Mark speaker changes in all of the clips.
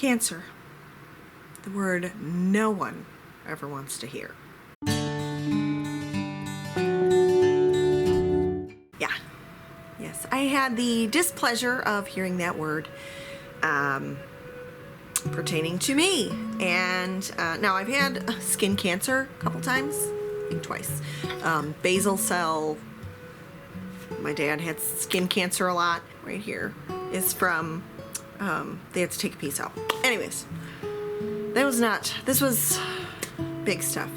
Speaker 1: Cancer. The word no one ever wants to hear. Yeah. Yes, I had the displeasure of hearing that word pertaining to me. And now I've had skin cancer a couple times. I think twice. Basal cell. My dad had skin cancer a lot. Right here is from, they had to take a piece out. Anyways, this was big stuff.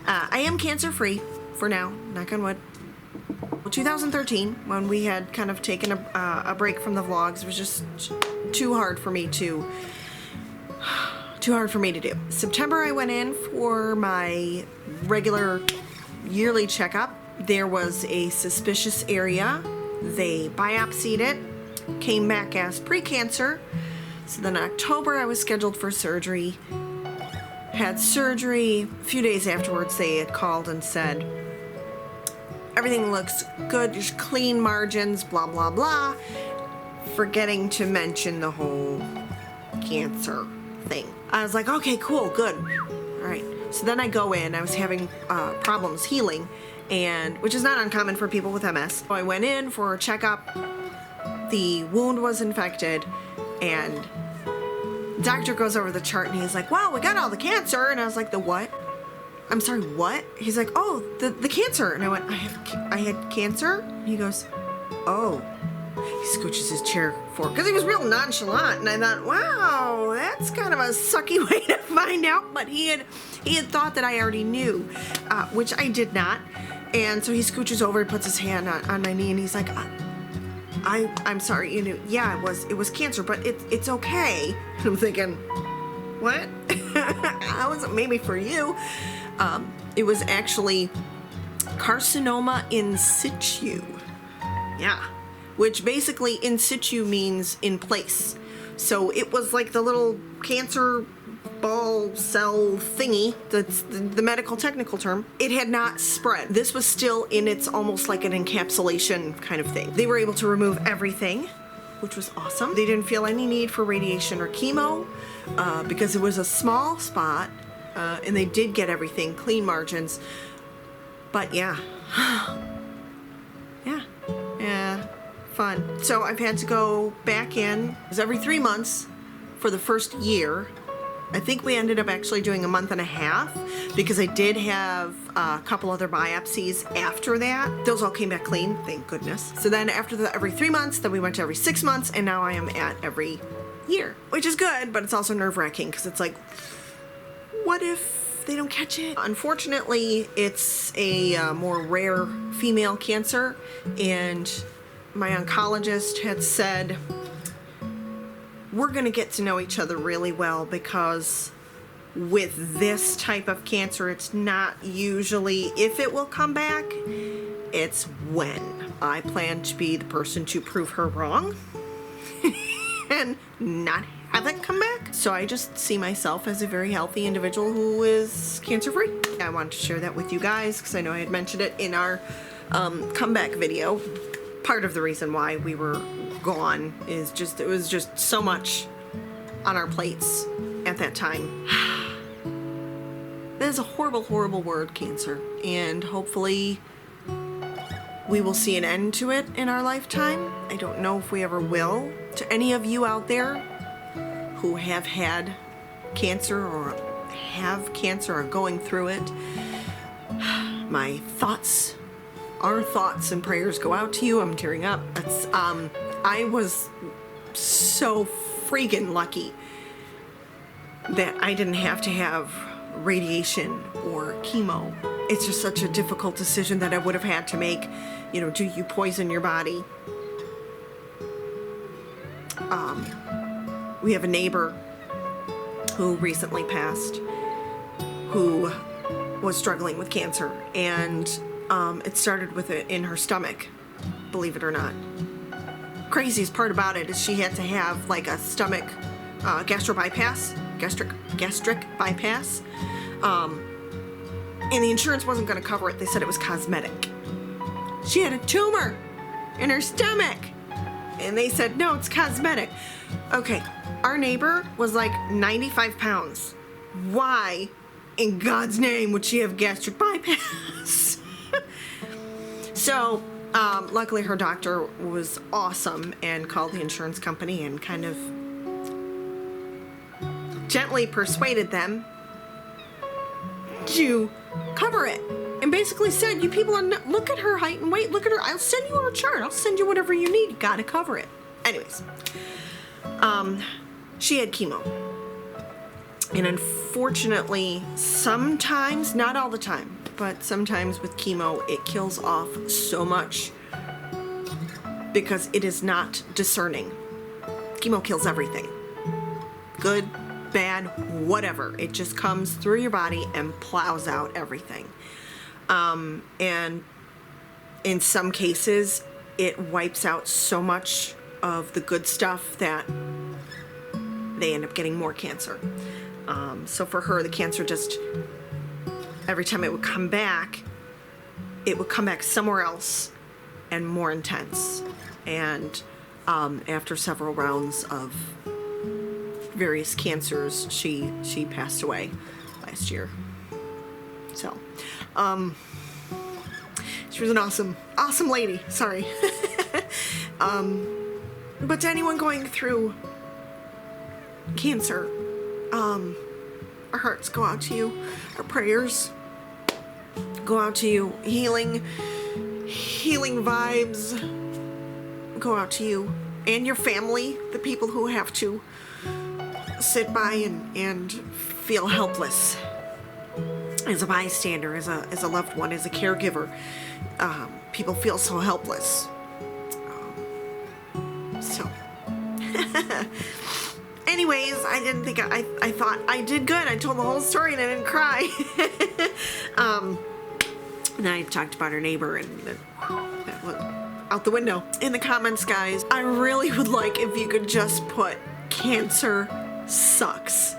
Speaker 1: I am cancer free for now, knock on wood. 2013, when we had kind of taken a break from the vlogs, it was just too hard for me to do. September, I went in for my regular yearly checkup. There was a suspicious area. They biopsied it, came back as pre-cancer. So then in October, I was scheduled for surgery. Had surgery. A few days afterwards, they had called and said, everything looks good, just clean margins, blah, blah, blah. Forgetting to mention the whole cancer thing. I was like, okay, cool, good. All right. So then I go in, I was having problems healing, and which is not uncommon for people with MS. So I went in for a checkup. The wound was infected, and the doctor goes over the chart and he's like, wow, we got all the cancer. And I was like, the what? I'm sorry, what? He's like, oh, the cancer. And I went, I had cancer? And he goes, oh. He scooches his chair forward because he was real nonchalant, and I thought, wow, that's kind of a sucky way to find out. But he had thought that I already knew, which I did not. And so he scooches over and puts his hand on my knee, and he's like, I'm sorry, you knew. Yeah, it was cancer, but it's okay. And I'm thinking, what? How was it maybe for you? It was actually Carcinoma In Situ. Yeah. Which basically in situ means in place. So it was like the little cancer ball cell thingy, that's the medical technical term. It had not spread. This was still in its almost like an encapsulation kind of thing. They were able to remove everything, which was awesome. They didn't feel any need for radiation or chemo because it was a small spot, and they did get everything, clean margins. But yeah. Yeah. Fun. So I've had to go back in. It was every 3 months for the first year. I think we ended up actually doing a month and a half because I did have a couple other biopsies after that. Those all came back clean, thank goodness. So then after every 3 months, then we went to every 6 months, and now I am at every year, which is good, but it's also nerve-wracking because it's like, what if they don't catch it? Unfortunately, it's a more rare female cancer, and my oncologist had said, we're gonna get to know each other really well because with this type of cancer, it's not usually if it will come back, it's when. I plan to be the person to prove her wrong and not have it come back. So I just see myself as a very healthy individual who is cancer-free. I wanted to share that with you guys because I know I had mentioned it in our comeback video. Part of the reason why we were gone is just, it was just so much on our plates at that time. That is a horrible, horrible word, cancer. And hopefully we will see an end to it in our lifetime. I don't know if we ever will. To any of you out there who have had cancer or have cancer or going through it, my thoughts, our thoughts and prayers go out to you. I'm tearing up. It's, I was so freaking lucky that I didn't have to have radiation or chemo. It's just such a difficult decision that I would have had to make. You know, do you poison your body? We have a neighbor who recently passed who was struggling with cancer, and it started with it in her stomach, believe it or not. Craziest part about it is she had to have like a stomach gastric bypass, and the insurance wasn't going to cover it. They said it was cosmetic. She had a tumor in her stomach, and they said, no, it's cosmetic. Okay, Our neighbor was like 95 pounds. Why in God's name would she have gastric bypass? So, luckily her doctor was awesome and called the insurance company and kind of gently persuaded them to cover it. And basically said, you people are not, look at her height and weight, look at her, I'll send you her chart, I'll send you whatever you need, you gotta cover it. Anyways, she had chemo. And unfortunately, sometimes, not all the time, but sometimes with chemo, it kills off so much because it is not discerning. Chemo kills everything. Good, bad, whatever. It just comes through your body and plows out everything. And in some cases, it wipes out so much of the good stuff that they end up getting more cancer. So for her, the cancer just, every time it would come back somewhere else and more intense. And after several rounds of various cancers, she passed away last year. So, she was an awesome lady. Sorry. But to anyone going through cancer, our hearts go out to you. Our prayers go out to you. Healing vibes go out to you and your family, the people who have to sit by and feel helpless as a bystander, as a loved one, as a caregiver. People feel so helpless. Anyways, I thought I did good. I told the whole story and I didn't cry. And I talked about her neighbor and that went out the window. In the comments, guys, I really would like if you could just put cancer sucks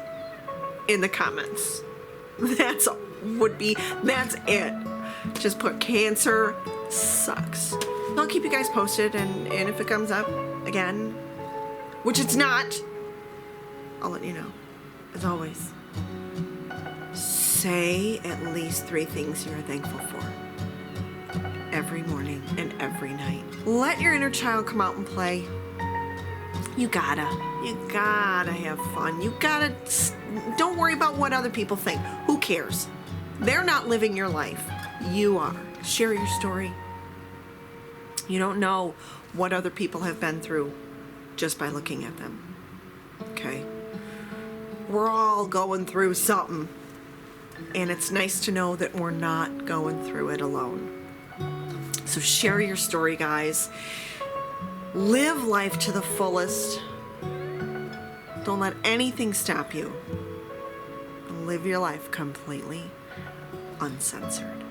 Speaker 1: in the comments. That's it. Just put cancer sucks. I'll keep you guys posted, and if it comes up again, which it's not, I'll let you know. As always, say at least 3 things you're thankful for every morning and every night. Let your inner child come out and play. You gotta have fun. Don't worry about what other people think. Who cares? They're not living your life. You are. Share your story. You don't know what other people have been through just by looking at them. Okay? We're all going through something. And it's nice to know that we're not going through it alone. So share your story, guys. Live life to the fullest. Don't let anything stop you. Live your life completely uncensored.